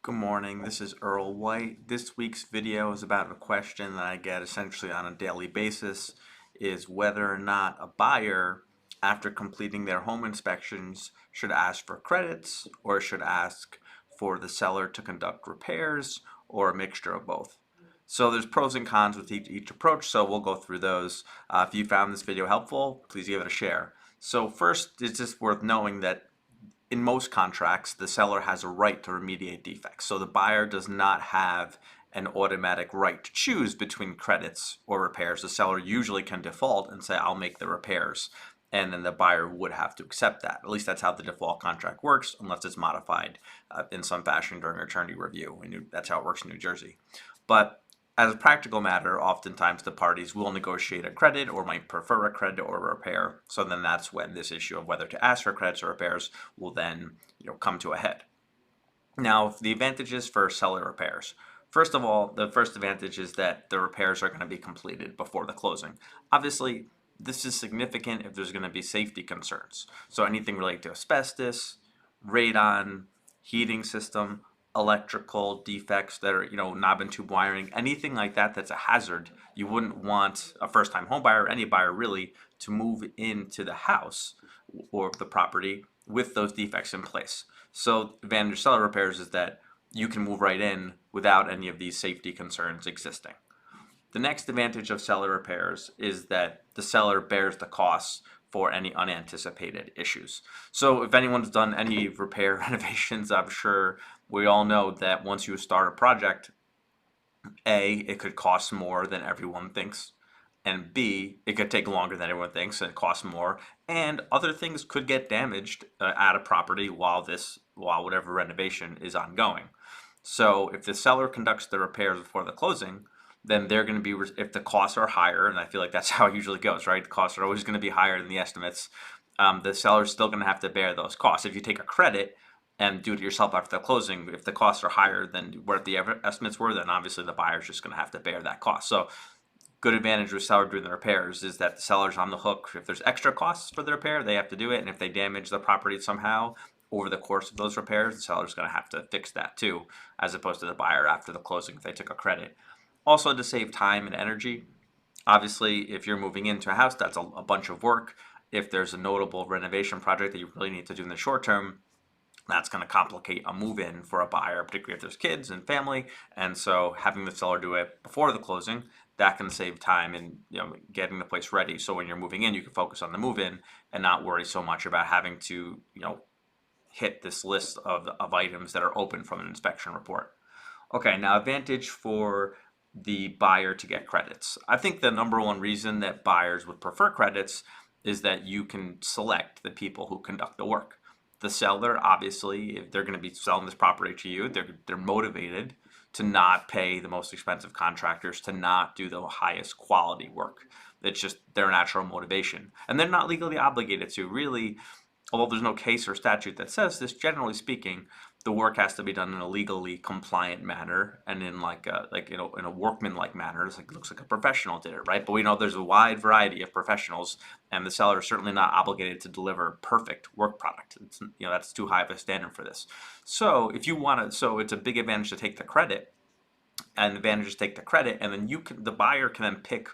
Good morning, this is Earl White. This week's video is about a question that I get essentially on a daily basis, is whether or not a buyer, after completing their home inspections, should ask for credits or should ask for the seller to conduct repairs or a mixture of both. So there's pros and cons with each approach, so we'll go through those. If you found this video helpful, please give it a share. So first, it's just worth knowing that in most contracts, the seller has a right to remediate defects. So the buyer does not have an automatic right to choose between credits or repairs. The seller usually can default and say, I'll make the repairs. And then the buyer would have to accept that. At least that's how the default contract works, unless it's modified in some fashion during attorney review. That's how it works in New Jersey. But as a practical matter, oftentimes the parties will negotiate a credit or might prefer a credit or a repair. So then that's when this issue of whether to ask for credits or repairs will then come to a head. Now, the advantages for seller repairs. First of all, the first advantage is that the repairs are going to be completed before the closing. Obviously, this is significant if there's going to be safety concerns. So anything related to asbestos, radon, heating system, electrical defects that are, knob and tube wiring, anything like that that's a hazard, you wouldn't want a first-time home buyer, or any buyer really, to move into the house or the property with those defects in place. So advantage of seller repairs is that you can move right in without any of these safety concerns existing. The next advantage of seller repairs is that the seller bears the costs for any unanticipated issues. So if anyone's done any repair renovations, I'm sure we all know that once you start a project, A, it could cost more than everyone thinks, and B, it could take longer than everyone thinks and cost more, and other things could get damaged at a property while whatever renovation is ongoing. So if the seller conducts the repairs before the closing, then they're going to be, if the costs are higher, and I feel like that's how it usually goes, right? The costs are always going to be higher than the estimates. The seller's still going to have to bear those costs. If you take a credit and do it yourself after the closing, if the costs are higher than what the estimates were, then obviously the buyer's just going to have to bear that cost. So good advantage with seller doing the repairs is that the seller's on the hook. If there's extra costs for the repair, they have to do it. And if they damage the property somehow over the course of those repairs, the seller's going to have to fix that too, as opposed to the buyer after the closing if they took a credit. Also, to save time and energy, obviously, if you're moving into a house, that's a bunch of work. If there's a notable renovation project that you really need to do in the short term, that's going to complicate a move-in for a buyer, particularly if there's kids and family. And so having the seller do it before the closing, that can save time in getting the place ready. So when you're moving in, you can focus on the move-in and not worry so much about having to hit this list of items that are open from an inspection report. Okay, now advantage for the buyer to get credits. I think the number one reason that buyers would prefer credits is that you can select the people who conduct the work. The seller, obviously, if they're going to be selling this property to you, they're motivated to not pay the most expensive contractors, to not do the highest quality work. It's just their natural motivation. And they're not legally obligated to. Really, although there's no case or statute that says this, generally speaking, the work has to be done in a legally compliant manner and in in a workmanlike manner. It looks like a professional did it, right? But we know there's a wide variety of professionals, and the seller is certainly not obligated to deliver perfect work product. That's too high of a standard for this. So if you want to, so it's a big advantage to take the credit, and the advantage is take the credit, and then the buyer can then pick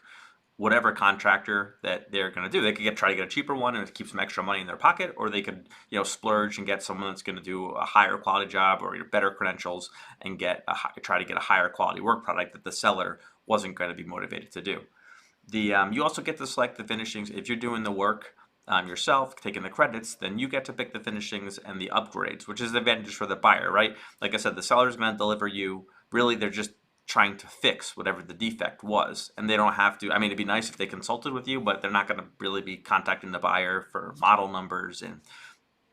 whatever contractor that they're going to do. They could try to get a cheaper one and keep some extra money in their pocket, or they could splurge and get someone that's going to do a higher quality job or better credentials and try to get a higher quality work product that the seller wasn't going to be motivated to do. You also get to select the finishings. If you're doing the work yourself, taking the credits, then you get to pick the finishings and the upgrades, which is the advantage for the buyer, right? Like I said, the seller's going to deliver you. Really, they're just trying to fix whatever the defect was, and they don't have to. I mean, it'd be nice if they consulted with you, but they're not going to really be contacting the buyer for model numbers and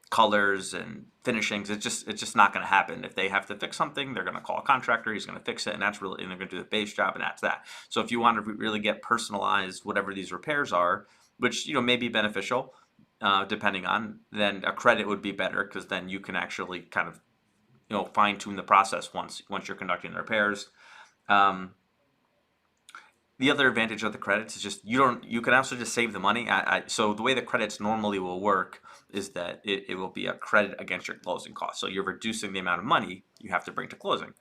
colors and finishings. It's just not going to happen. If they have to fix something, they're going to call a contractor. He's going to fix it, and they're going to do the base job, and that's that. So if you want to really get personalized whatever these repairs are, which may be beneficial depending on, then a credit would be better, because then you can actually kind of fine tune the process once you're conducting the repairs. The The other advantage of the credits is just you can also just save the money. So the way the credits normally will work is that it will be a credit against your closing costs. So you're reducing the amount of money you have to bring to closing.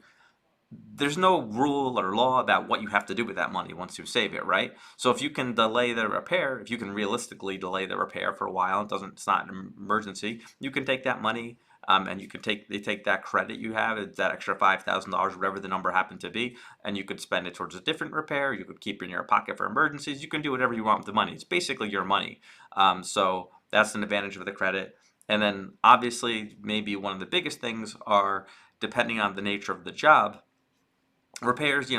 There's no rule or law about what you have to do with that money once you save it, right? So if you can delay the repair, if you can realistically delay the repair for a while, it's not an emergency, you can take that money, and you can take that credit you have, that extra $5,000, whatever the number happened to be, and you could spend it towards a different repair. You could keep it in your pocket for emergencies. You can do whatever you want with the money. It's basically your money. So that's an advantage of the credit. And then obviously, maybe one of the biggest things are, depending on the nature of the job, repairs,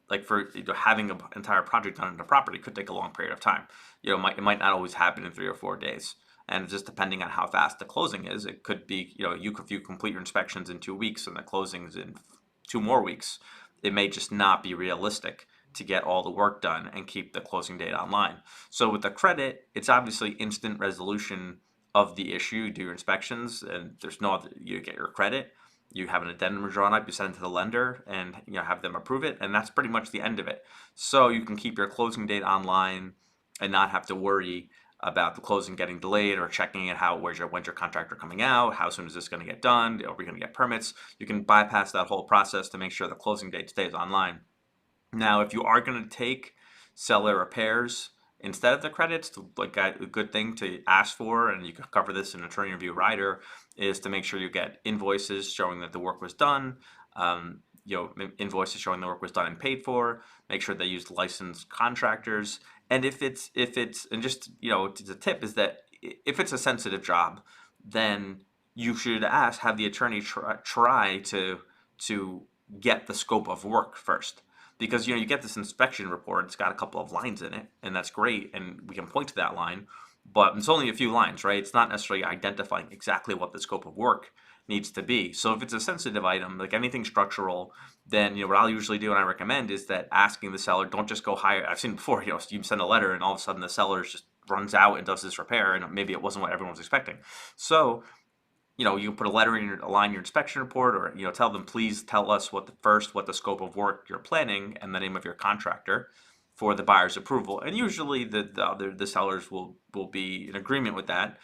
like for having an entire project done on a property could take a long period of time. It might not always happen in 3 or 4 days. And just depending on how fast the closing is, it could be, if you complete your inspections in 2 weeks and the closing is in 2 more weeks, it may just not be realistic to get all the work done and keep the closing date online. So with the credit, it's obviously instant resolution of the issue. You do your inspections and there's no other, you get your credit. You have an addendum drawn up, you send it to the lender, and have them approve it, and that's pretty much the end of it. So you can keep your closing date online and not have to worry about the closing getting delayed or checking it out. When's your contractor coming out? How soon is this going to get done? Are we going to get permits? You can bypass that whole process to make sure the closing date stays online. Now, if you are going to take seller repairs instead of the credits, like a good thing to ask for, and you can cover this in an attorney review rider, is to make sure you get invoices showing that the work was done. Invoices showing the work was done and paid for. Make sure they use licensed contractors. And if it's and just the tip is that if it's a sensitive job, then you should have the attorney try to get the scope of work first. Because you get this inspection report, it's got a couple of lines in it, and that's great, and we can point to that line, but it's only a few lines, right? It's not necessarily identifying exactly what the scope of work needs to be. So if it's a sensitive item, like anything structural, then what I'll usually do and I recommend is that asking the seller, don't just go hire. I've seen before, you send a letter and all of a sudden the seller just runs out and does this repair, and maybe it wasn't what everyone was expecting. So you can put a letter in a line in your inspection report, or tell them, please tell us what the scope of work you're planning and the name of your contractor for the buyer's approval. And usually the sellers will be in agreement with that.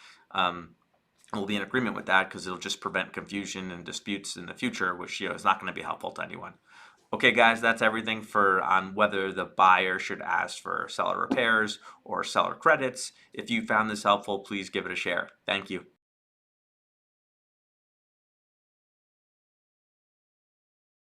Because it'll just prevent confusion and disputes in the future, which is not going to be helpful to anyone. Okay, guys, that's everything on whether the buyer should ask for seller repairs or seller credits. If you found this helpful, please give it a share. Thank you.